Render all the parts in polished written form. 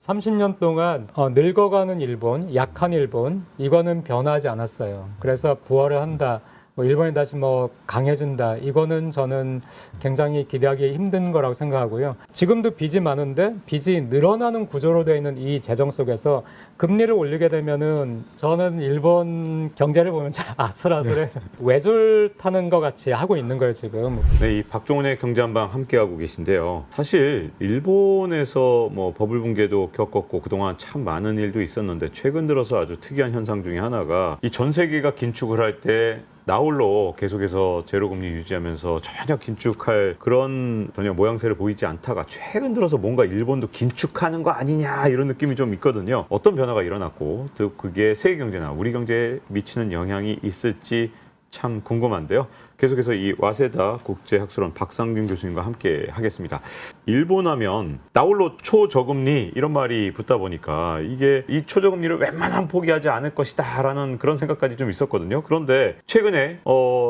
30년 동안 늙어가는 일본, 약한 일본, 이거는 변하지 않았어요. 그래서 부활을 한다. 일본이 다시 강해진다. 이거는 저는 굉장히 기대하기 힘든 거라고 생각하고요. 지금도 빚이 많은데 빚이 늘어나는 구조로 되어 있는 이 재정 속에서 금리를 올리게 되면은 저는 일본 경제를 보면 참 아슬아슬해. 외줄 타는 것 같이 하고 있는 거예요, 지금. 네, 이 박종훈의 경제한방 함께하고 계신데요. 사실 일본에서 버블 붕괴도 겪었고 그동안 참 많은 일도 있었는데 최근 들어서 아주 특이한 현상 중에 하나가 이 전 세계가 긴축을 할 때 나홀로 계속해서 제로금리 유지하면서 전혀 긴축할 그런 전혀 모양새를 보이지 않다가 최근 들어서 뭔가 일본도 긴축하는 거 아니냐 이런 느낌이 좀 있거든요. 어떤 변화가 일어났고 또 그게 세계 경제나 우리 경제에 미치는 영향이 있을지 참 궁금한데요. 계속해서 이 와세다 국제학술원 박상균 교수님과 함께 하겠습니다. 일본 하면 나홀로 초저금리 이런 말이 붙다 보니까 이게 이 초저금리를 웬만하면 포기하지 않을 것이다라는 그런 생각까지 좀 있었거든요. 그런데 최근에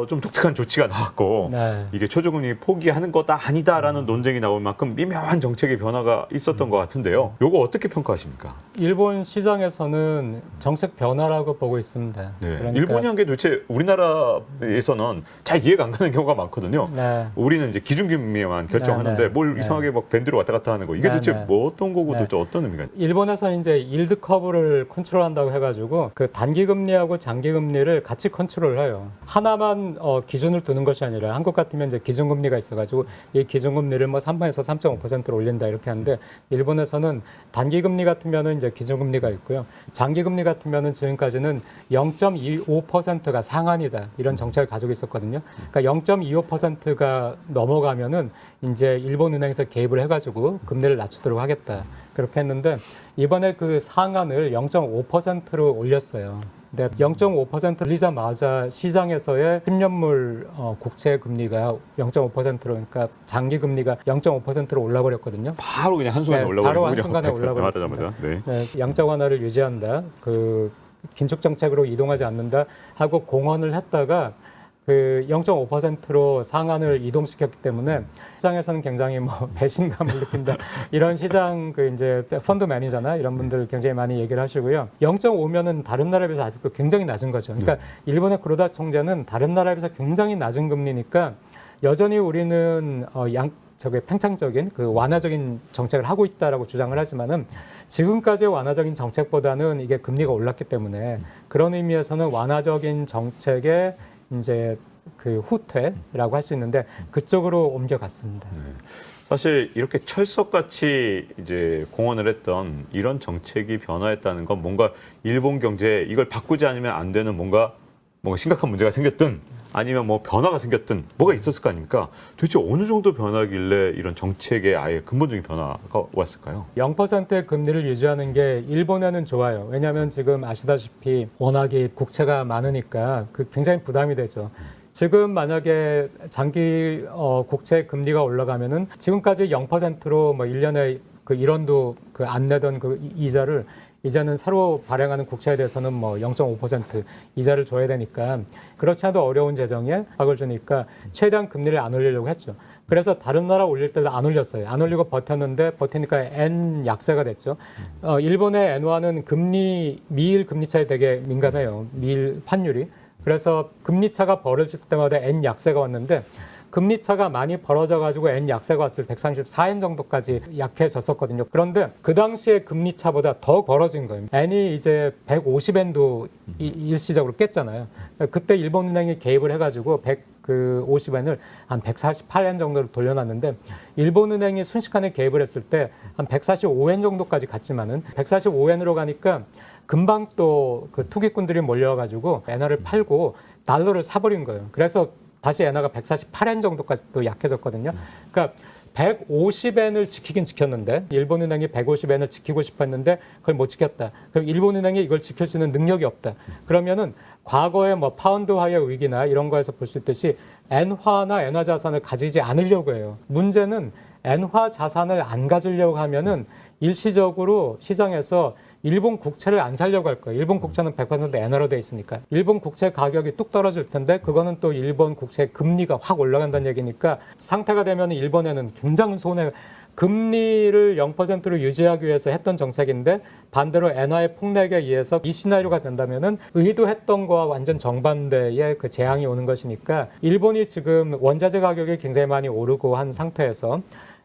좀 독특한 조치가 나왔고 네. 이게 초저금리 포기하는 거다 아니다라는 논쟁이 나올 만큼 미묘한 정책의 변화가 있었던 것 같은데요. 요거 어떻게 평가하십니까? 일본 시장에서는 정책 변화라고 보고 있습니다. 네. 그러니까, 일본이 한 게 도대체 우리나라에서는 잘 이해가 안 가는 경우가 많거든요. 네. 우리는 이제 기준금리만 결정하는데 네. 뭘 네. 이상하게 밴드로 왔다 갔다 하는 거. 이게 네. 도대체 네. 어떤 거고 네. 도대체 어떤 의미가 있나요? 일본에서 이제 일드 커브를 컨트롤한다고 해가지고 그 단기 금리하고 장기 금리를 같이 컨트롤해요. 하나만 기준을 두는 것이 아니라 한국 같으면 이제 기준금리가 있어가지고 이 기준금리를 3%에서 3.5%로 올린다 이렇게 하는데 일본에서는 단기 금리 같으면은 이제 기준금리가 있고요. 장기 금리 같으면은 지금까지는 0.25%가 상한이다 이런 정책을 가지고 있었거든요. 그러니까 0.25%가 넘어가면은 이제 일본은행에서 개입을 해가지고 금리를 낮추도록 하겠다. 그렇게 했는데 이번에 그 상한을 0.5%로 올렸어요. 근데 0.5% 올리자마자 시장에서의 10년물 국채 금리가 0.5%로 그러니까 장기 금리가 0.5%로 올라버렸거든요. 바로 그냥 한순간에 네, 올라버리고 바로 한순간에 올라버렸습니다. 네. 네, 양적 완화를 유지한다. 그 긴축 정책으로 이동하지 않는다 하고 공언을 했다가 그 0.5%로 상한을 이동시켰기 때문에 시장에서는 굉장히 배신감을 느낀다. 이런 시장 그 이제 펀드 매니저나 이런 분들 굉장히 많이 얘기를 하시고요. 0.5면은 다른 나라에 비해서 아직도 굉장히 낮은 거죠. 그러니까 일본의 구로다 총재는 다른 나라에 비해서 굉장히 낮은 금리니까 여전히 우리는 팽창적인 그 완화적인 정책을 하고 있다라고 주장을 하지만은 지금까지의 완화적인 정책보다는 이게 금리가 올랐기 때문에 그런 의미에서는 완화적인 정책의 이제 그 후퇴라고 할 수 있는데 그쪽으로 옮겨갔습니다. 사실 이렇게 철석같이 이제 공언을 했던 이런 정책이 변화했다는 건 뭔가 일본 경제에 이걸 바꾸지 않으면 안 되는 뭔가 심각한 문제가 생겼든 아니면 변화가 생겼든 뭐가 있었을 거 아닙니까? 도대체 어느 정도 변화길래 이런 정책에 아예 근본적인 변화가 왔을까요? 0%의 금리를 유지하는 게 일본에는 좋아요. 왜냐하면 지금 아시다시피 워낙에 국채가 많으니까 그 굉장히 부담이 되죠. 지금 만약에 장기 국채 금리가 올라가면은 지금까지 0%로 1년에 그 1원도 그 안 내던 그 이자를 이제는 새로 발행하는 국채에 대해서는 0.5% 이자를 줘야 되니까 그렇지 않아도 어려운 재정에 박을 주니까 최대한 금리를 안 올리려고 했죠. 그래서 다른 나라 올릴 때도 안 올렸어요. 안 올리고 버티니까 엔 약세가 됐죠. 일본의 엔화는 미일 금리 차에 되게 민감해요. 미일 환율이. 그래서 금리 차가 벌어질 때마다 엔 약세가 왔는데 금리 차가 많이 벌어져 가지고 엔 약세가 왔을 때 134엔 정도까지 약해졌었거든요. 그런데 그 당시에 금리 차보다 더 벌어진 거예요. 엔이 이제 150엔도 일시적으로 깼잖아요. 그때 일본은행이 개입을 해가지고 150엔을 한 148엔 정도로 돌려놨는데 일본은행이 순식간에 개입을 했을 때 한 145엔 정도까지 갔지만은 145엔으로 가니까 금방 또 그 투기꾼들이 몰려가지고 엔화를 팔고 달러를 사버린 거예요. 그래서 다시 엔화가 148엔 정도까지 또 약해졌거든요. 그러니까 150엔을 지키긴 지켰는데 일본은행이 150엔을 지키고 싶어 했는데 그걸 못 지켰다. 그럼 일본은행이 이걸 지킬 수 있는 능력이 없다. 그러면은 과거에 파운드화의 위기나 이런 거에서 볼 수 있듯이 엔화나 엔화 자산을 가지지 않으려고 해요. 문제는 엔화 자산을 안 가지려고 하면은 일시적으로 시장에서 일본 국채를 안 사려고 할 거예요. 일본 국채는 100% 엔화로 돼 있으니까. 일본 국채 가격이 뚝 떨어질 텐데 그거는 또 일본 국채 금리가 확 올라간다는 얘기니까 상태가 되면 일본에는 굉장히 손해가 금리를 0%로 유지하기 위해서 했던 정책인데 반대로 엔화의 폭락에 의해서 이 시나리오가 된다면은 의도했던 거와 완전 정반대의 그 재앙이 오는 것이니까 일본이 지금 원자재 가격이 굉장히 많이 오르고 한 상태에서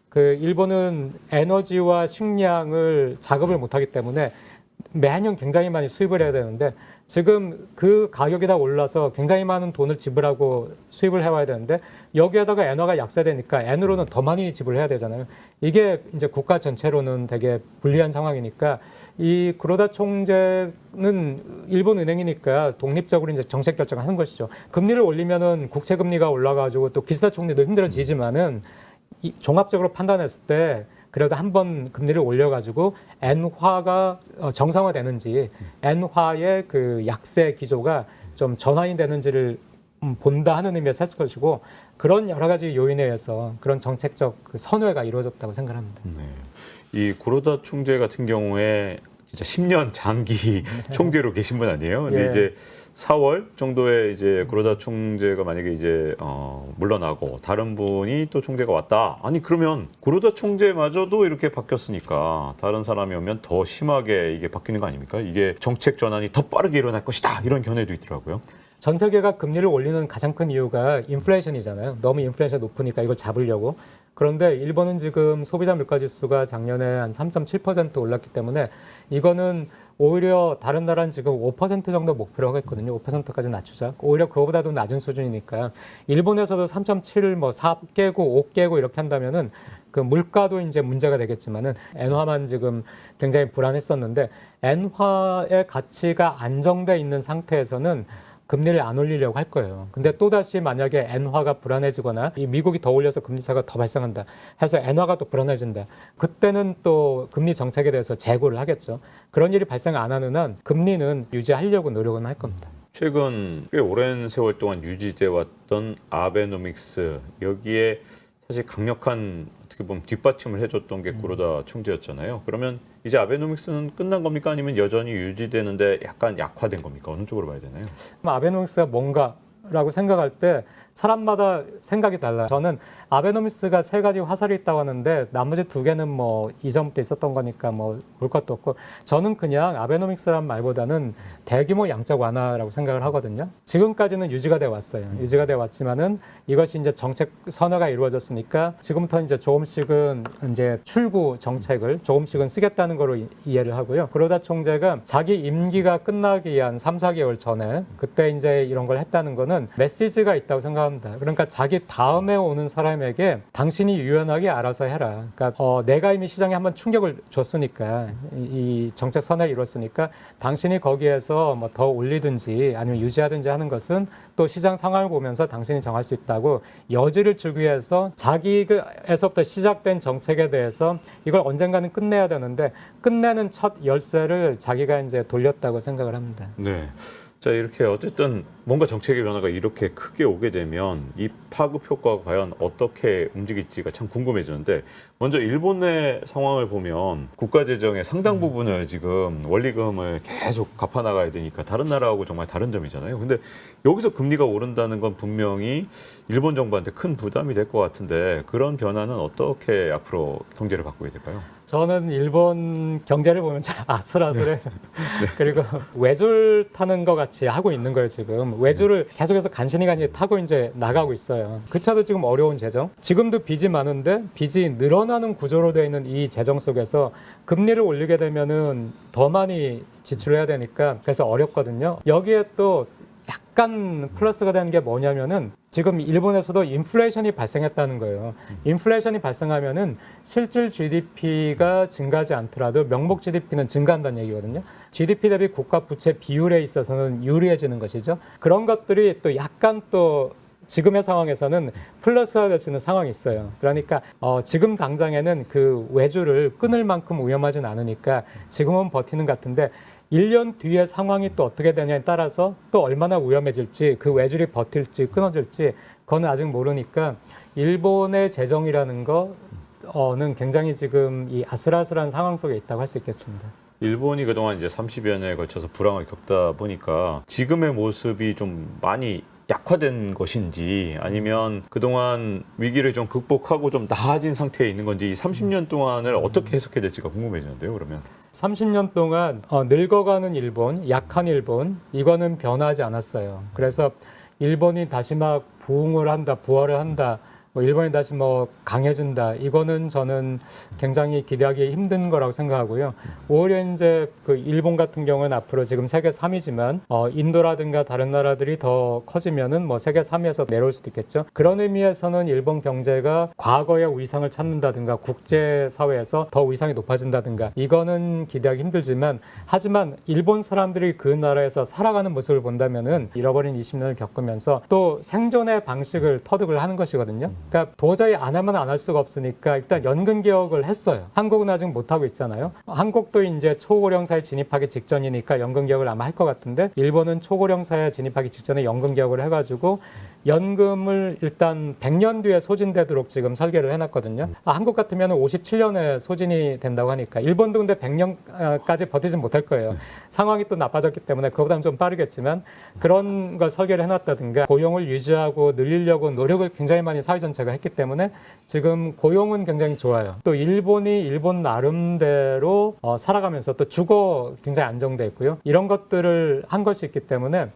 그 일본은 에너지와 식량을 자급을 못하기 때문에 매년 굉장히 많이 수입을 해야 되는데 지금 그 가격이 다 올라서 굉장히 많은 돈을 지불하고 수입을 해와야 되는데 여기에다가 엔화가 약세되니까 엔으로는 더 많이 지불해야 되잖아요. 이게 이제 국가 전체로는 되게 불리한 상황이니까 이 구로다 총재는 일본 은행이니까 독립적으로 이제 정책 결정을 하는 것이죠. 금리를 올리면은 국채 금리가 올라가지고 또 기시다 총리도 힘들어지지만은 이 종합적으로 판단했을 때 그래도 한번 금리를 올려가지고 엔화가 정상화되는지 엔화의 그 약세 기조가 좀 전환이 되는지를 본다 하는 의미에서 했을 것이고 그런 여러 가지 요인에 의해서 그런 정책적 그 선회가 이루어졌다고 생각합니다. 네. 이 구로다 총재 같은 경우에 진짜 10년 장기 총재로 계신 분 아니에요? 근데 예. 이제 4월 정도에 이제 구로다 총재가 만약에 이제 물러나고 다른 분이 또 총재가 왔다. 아니 그러면 구로다 총재마저도 이렇게 바뀌었으니까 다른 사람이 오면 더 심하게 이게 바뀌는 거 아닙니까? 이게 정책 전환이 더 빠르게 일어날 것이다. 이런 견해도 있더라고요. 전 세계가 금리를 올리는 가장 큰 이유가 인플레이션이잖아요. 너무 인플레이션이 높으니까 이걸 잡으려고. 그런데 일본은 지금 소비자 물가 지수가 작년에 한 3.7% 올랐기 때문에 이거는 오히려 다른 나라는 지금 5% 정도 목표로 하고 있거든요. 5%까지 낮추자. 오히려 그거보다도 낮은 수준이니까 일본에서도 3.7을 뭐 4 깨고 5 깨고 이렇게 한다면은 그 물가도 이제 문제가 되겠지만은 엔화만 지금 굉장히 불안했었는데 엔화의 가치가 안정돼 있는 상태에서는 금리를 안 올리려고 할 거예요. 근데 또다시 만약에 엔화가 불안해지거나 이 미국이 더 올려서 금리 차가 더 발생한다 해서 엔화가 또 불안해진다. 그때는 또 금리 정책에 대해서 재고를 하겠죠. 그런 일이 발생 안 하는 한 금리는 유지하려고 노력은 할 겁니다. 최근 꽤 오랜 세월 동안 유지돼 왔던 아베노믹스 여기에 사실 강력한 어떻게 보면 뒷받침을 해줬던 게 구로다 총재였잖아요. 그러면 이제 아베노믹스는 끝난 겁니까? 아니면 여전히 유지되는데 약간 약화된 겁니까? 어느 쪽으로 봐야 되나요? 아베노믹스가 뭔가라고 생각할 때 사람마다 생각이 달라요. 저는 아베노믹스가 3가지 화살이 있다고 하는데 나머지 2개는 뭐 이전부터 있었던 거니까 뭐 볼 것도 없고 저는 그냥 아베노믹스란 말보다는 대규모 양적 완화라고 생각을 하거든요. 지금까지는 유지가 돼 왔어요. 유지가 돼 왔지만은 이것이 이제 정책 선회가 이루어졌으니까 지금부터 이제 조금씩은 이제 출구 정책을 조금씩은 쓰겠다는 거로 이해를 하고요. 구로다 총재가 자기 임기가 끝나기 한 3, 4개월 전에 그때 이제 이런 걸 했다는 거는 메시지가 있다고 생각합니다. 그러니까 자기 다음에 오는 사람에게 당신이 유연하게 알아서 해라. 그러니까 내가 이미 시장에 한번 충격을 줬으니까 이 정책 선회를 이뤘으니까 당신이 거기에서 뭐 더 올리든지 아니면 유지하든지 하는 것은 또 시장 상황을 보면서 당신이 정할 수 있다고 여지를 주기 위해서 자기에서부터 시작된 정책에 대해서 이걸 언젠가는 끝내야 되는데 끝내는 첫 열쇠를 자기가 이제 돌렸다고 생각을 합니다. 네. 자, 이렇게 어쨌든 뭔가 정책의 변화가 이렇게 크게 오게 되면 이 파급 효과가 과연 어떻게 움직일지가 참 궁금해지는데 먼저 일본의 상황을 보면 국가 재정의 상당 부분을 지금 원리금을 계속 갚아 나가야 되니까 다른 나라하고 정말 다른 점이잖아요. 근데 여기서 금리가 오른다는 건 분명히 일본 정부한테 큰 부담이 될 것 같은데 그런 변화는 어떻게 앞으로 경제를 바꾸게 될까요? 저는 일본 경제를 보면 참 아슬아슬해. 그리고 외줄 타는 것 같이 하고 있는 거예요, 지금. 외줄을 계속해서 간신히 타고 이제 나가고 있어요. 그 차도 지금 어려운 재정. 지금도 빚이 많은데 빚이 늘어나는 구조로 되어 있는 이 재정 속에서 금리를 올리게 되면은 더 많이 지출해야 되니까 그래서 어렵거든요. 여기에 또 약간 플러스가 되는 게 뭐냐면은 지금 일본에서도 인플레이션이 발생했다는 거예요. 인플레이션이 발생하면은 실질 GDP가 증가하지 않더라도 명목 GDP는 증가한다는 얘기거든요. GDP 대비 국가 부채 비율에 있어서는 유리해지는 것이죠. 그런 것들이 또 약간 또 지금의 상황에서는 플러스가 될 수 있는 상황이 있어요. 그러니까 지금 당장에는 그 외주를 끊을 만큼 위험하진 않으니까 지금은 버티는 것 같은데 1년 뒤에 상황이 또 어떻게 되냐에 따라서 또 얼마나 위험해질지 그 외줄이 버틸지 끊어질지 그건 아직 모르니까 일본의 재정이라는 거는 굉장히 지금 이 아슬아슬한 상황 속에 있다고 할 수 있겠습니다. 일본이 그동안 이제 30여 년에 걸쳐서 불황을 겪다 보니까 지금의 모습이 좀 많이 약화된 것인지 아니면 그동안 위기를 좀 극복하고 좀 나아진 상태에 있는 건지 이 30년 동안을 어떻게 해석해야 될지가 궁금해지는데요. 그러면 30년 동안 늙어가는 일본, 약한 일본, 이거는 변하지 않았어요. 그래서 일본이 다시 막 부흥을 한다, 부활을 한다, 뭐 일본이 다시 뭐 강해진다. 이거는 저는 굉장히 기대하기 힘든 거라고 생각하고요. 오히려 이제 그 일본 같은 경우는 앞으로 지금 세계 3위지만 인도라든가 다른 나라들이 더 커지면은 뭐 세계 3위에서 내려올 수도 있겠죠. 그런 의미에서는 일본 경제가 과거의 위상을 찾는다든가 국제 사회에서 더 위상이 높아진다든가 이거는 기대하기 힘들지만 하지만 일본 사람들이 그 나라에서 살아가는 모습을 본다면은 잃어버린 20년을 겪으면서 또 생존의 방식을 터득을 하는 것이거든요. 그러니까 도저히 안 하면 안 할 수가 없으니까 일단 연금 개혁을 했어요. 한국은 아직 못 하고 있잖아요. 한국도 이제 초고령사에 진입하기 직전이니까 연금 개혁을 아마 할 것 같은데 일본은 초고령사에 진입하기 직전에 연금 개혁을 해가지고 연금을 일단 100년 뒤에 소진되도록 지금 설계를 해놨거든요. 한국 같으면 57년에 소진이 된다고 하니까 일본도 근데 100년까지 버티진 못할 거예요. 상황이 또 나빠졌기 때문에 그거보다는 좀 빠르겠지만 그런 걸 설계를 해놨다든가 고용을 유지하고 늘리려고 노력을 굉장히 많이 사회 전체가 했기 때문에 지금 고용은 굉장히 좋아요. 또 일본이 일본 나름대로 살아가면서 또 주거 굉장히 안정돼 있고요. 이런 것들을 한 것이 있기 때문에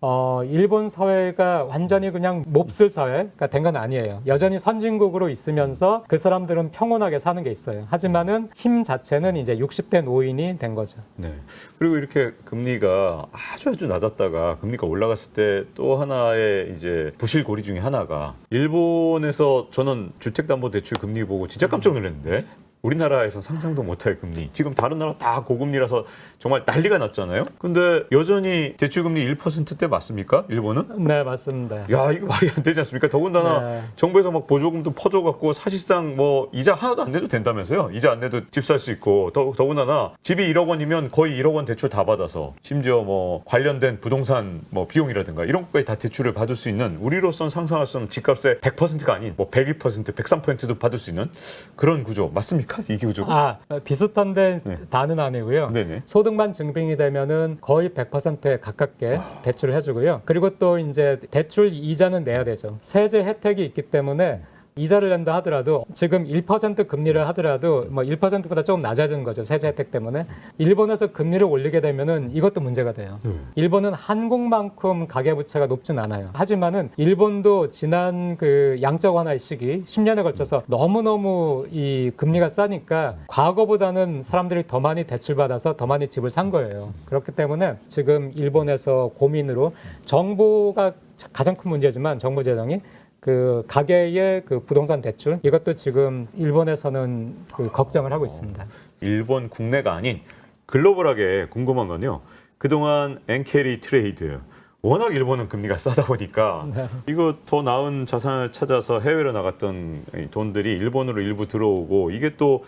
일본 사회가 완전히 그냥 몹쓸 사회가 된 건 아니에요. 여전히 선진국으로 있으면서 그 사람들은 평온하게 사는 게 있어요. 하지만은 힘 자체는 이제 60대 노인이 된 거죠. 네. 그리고 이렇게 금리가 아주 낮았다가 금리가 올라갔을 때 또 하나의 이제 부실고리 중에 하나가 일본에서 저는 주택담보대출 금리 보고 진짜 깜짝 놀랐는데 우리나라에서 상상도 못할 금리. 지금 다른 나라 다 고금리라서 정말 난리가 났잖아요. 근데 여전히 대출금리 1%대 맞습니까? 일본은? 네, 맞습니다. 야, 이거 말이 안 되지 않습니까? 더군다나 네. 정부에서 막 보조금도 퍼줘갖고 사실상 뭐 이자 하나도 안 내도 된다면서요? 이자 안 내도 집 살 수 있고 더군다나 집이 1억 원이면 거의 1억 원 대출 다 받아서 심지어 뭐 관련된 부동산 뭐 비용이라든가 이런 것까지 다 대출을 받을 수 있는 우리로서는 상상할 수 없는 집값의 100%가 아닌 뭐 102%, 103%도 받을 수 있는 그런 구조 맞습니까? 이 구조가? 비슷한데 네. 다는 아니고요. 네네. 소득만 증빙이 되면은 거의 100%에 가깝게 대출을 해주고요. 그리고 또 이제 대출 이자는 내야 되죠. 세제 혜택이 있기 때문에 이자를 낸다 하더라도 지금 1% 금리를 하더라도 뭐 1%보다 조금 낮아지는 거죠. 세제 혜택 때문에. 일본에서 금리를 올리게 되면은 이것도 문제가 돼요. 일본은 한국만큼 가계부채가 높진 않아요. 하지만은 일본도 지난 그 양적 완화의 시기 10년에 걸쳐서 너무너무 이 금리가 싸니까 과거보다는 사람들이 더 많이 대출받아서 더 많이 집을 산 거예요. 그렇기 때문에 지금 일본에서 고민으로 정부가 가장 큰 문제지만 정부 재정이 그 가계의 그 부동산 대출 이것도 지금 일본에서는 그 걱정을 하고 있습니다. 일본 국내가 아닌 글로벌하게 궁금한 건요. 그동안 엔캐리 트레이드 워낙 일본은 금리가 싸다 보니까 이거 더 나은 자산을 찾아서 해외로 나갔던 돈들이 일본으로 일부 들어오고 이게 또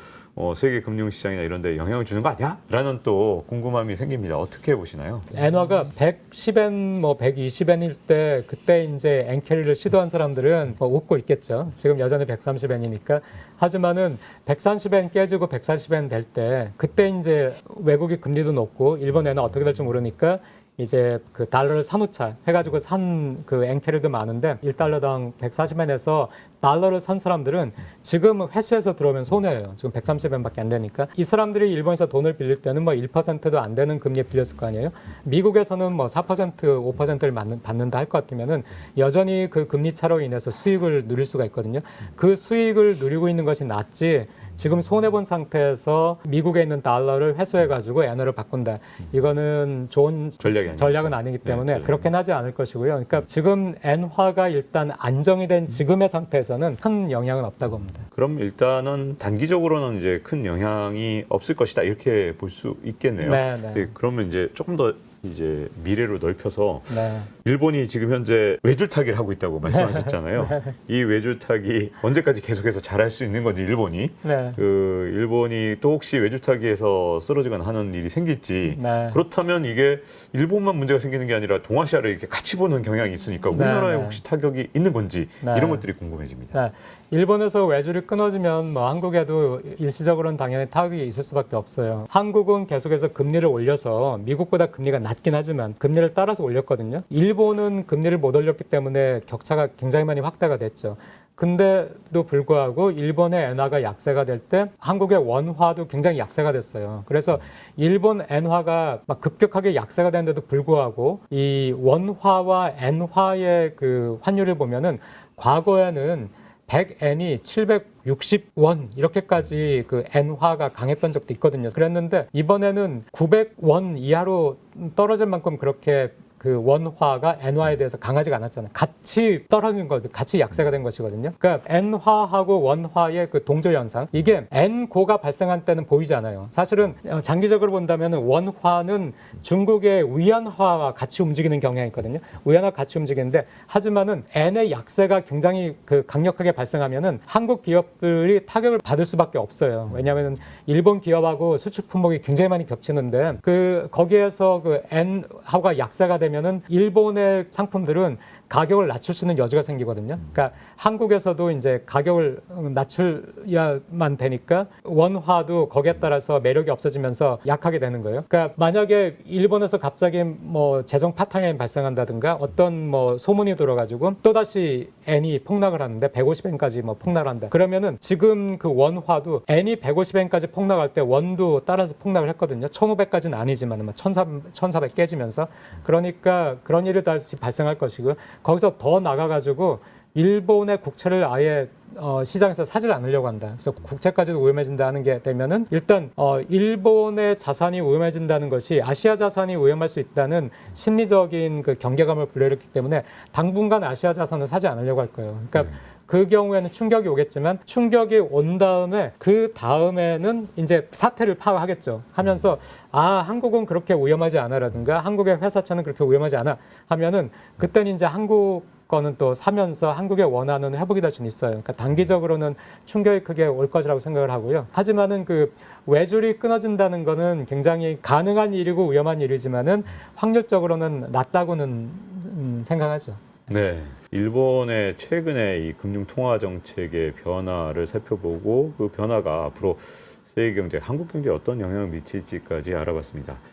세계 금융시장이나 이런 데 영향을 주는 거 아니야? 라는 또 궁금함이 생깁니다. 어떻게 보시나요? 엔화가 110엔, 뭐 120엔일 때 그때 이제 엔캐리를 시도한 사람들은 뭐 웃고 있겠죠. 지금 여전히 130엔이니까. 하지만은 130엔 깨지고 140엔 될 때 그때 이제 외국이 금리도 높고 일본 엔화 어떻게 될지 모르니까 이제 그 달러를 사놓자 해가지고 산 그 엔캐리도 많은데 1달러당 140엔에서 달러를 산 사람들은 지금 회수해서 들어오면 손해예요. 지금 130엔밖에 안 되니까. 이 사람들이 일본에서 돈을 빌릴 때는 뭐 1%도 안 되는 금리에 빌렸을 거 아니에요. 미국에서는 뭐 4%, 5%를 받는다 할 것 같으면은 여전히 그 금리 차로 인해서 수익을 누릴 수가 있거든요. 그 수익을 누리고 있는 것이 낫지. 지금 손해본 상태에서 미국에 있는 달러를 회수해가지고 엔화를 바꾼다. 이거는 좋은 전략은 아니기 때문에 그렇게는 하지 않을 것이고요. 그러니까 지금 엔화가 일단 안정이 된 지금의 상태에서는 큰 영향은 없다고 봅니다. 그럼 일단은 단기적으로는 이제 큰 영향이 없을 것이다 이렇게 볼 수 있겠네요. 네. 그러면 이제 조금 더 이제 미래로 넓혀서 네. 일본이 지금 현재 외줄타기를 하고 있다고 말씀하셨잖아요. 이 외줄타기 언제까지 계속해서 잘할 수 있는 건지 일본이 네. 그 일본이 또 혹시 외줄타기에서 쓰러지거나 하는 일이 생길지 네. 그렇다면 이게 일본만 문제가 생기는 게 아니라 동아시아를 이렇게 같이 보는 경향이 있으니까 우리나라에 네. 혹시 타격이 있는 건지 네. 이런 것들이 궁금해집니다. 네. 일본에서 외줄이 끊어지면 뭐 한국에도 일시적으로는 당연히 타격이 있을 수밖에 없어요. 한국은 계속해서 금리를 올려서 미국보다 금리가 낮긴 하지만 금리를 따라서 올렸거든요. 일본은 금리를 못 올렸기 때문에 격차가 굉장히 많이 확대가 됐죠. 근데도 불구하고 일본의 엔화가 약세가 될 때 한국의 원화도 굉장히 약세가 됐어요. 그래서 일본 엔화가 막 급격하게 약세가 됐는데도 불구하고 이 원화와 엔화의 그 환율을 보면은 과거에는 100엔이 760원 이렇게까지 그 엔화가 강했던 적도 있거든요. 그랬는데 이번에는 900원 이하로 떨어질 만큼 그렇게 그 원화가 엔화에 대해서 강하지가 않았잖아요. 같이 떨어진 거죠. 같이 약세가 된 것이거든요. 그러니까 엔화하고 원화의 그 동조 현상, 이게 엔고가 발생한 때는 보이지 않아요. 사실은 장기적으로 본다면 원화는 중국의 위안화와 같이 움직이는 경향이 있거든요. 위안화와 같이 움직이는데 하지만은 엔의 약세가 굉장히 그 강력하게 발생하면은 한국 기업들이 타격을 받을 수밖에 없어요. 왜냐하면 일본 기업하고 수출 품목이 굉장히 많이 겹치는데 그 거기에서 그 엔화가 약세가 되면은 일본의 상품들은 가격을 낮출 수 있는 여지가 생기거든요. 그러니까 한국에서도 이제 가격을 낮출야만 되니까 원화도 거기에 따라서 매력이 없어지면서 약하게 되는 거예요. 그러니까 만약에 일본에서 갑자기 뭐 재정 파탄이 발생한다든가 어떤 뭐 소문이 들어가지고 또다시 엔이 폭락을 하는데 150엔까지 뭐 폭락을 한다. 그러면은 지금 그 원화도 엔이 150엔까지 폭락할 때 원도 따라서 폭락을 했거든요. 1500까지는 아니지만 1400 깨지면서 그러니까 그런 일이 다시 발생할 것이고 거기서 더 나가가지고 일본의 국채를 아예 시장에서 사질 않으려고 한다. 그래서 국채까지도 위험해진다는 게 되면은 일단 일본의 자산이 위험해진다는 것이 아시아 자산이 위험할 수 있다는 심리적인 그 경계감을 불러일으켰기 때문에 당분간 아시아 자산을 사지 않으려고 할 거예요. 그러니까 그 경우에는 충격이 오겠지만 충격이 온 다음에 그 다음에는 이제 사태를 파악하겠죠. 하면서 한국은 그렇게 위험하지 않아라든가 한국의 회사처는 그렇게 위험하지 않아 하면은 그때는 이제 한국 거는 또 사면서 한국의 원화는 회복이 될 수는 있어요. 그러니까 단기적으로는 충격이 크게 올 것이라고 생각을 하고요. 하지만은 그 외줄이 끊어진다는 거는 굉장히 가능한 일이고 위험한 일이지만은 확률적으로는 낮다고는 생각하죠. 네, 일본의 최근의 이 금융 통화 정책의 변화를 살펴보고 그 변화가 앞으로 세계 경제, 한국 경제에 어떤 영향을 미칠지까지 알아봤습니다.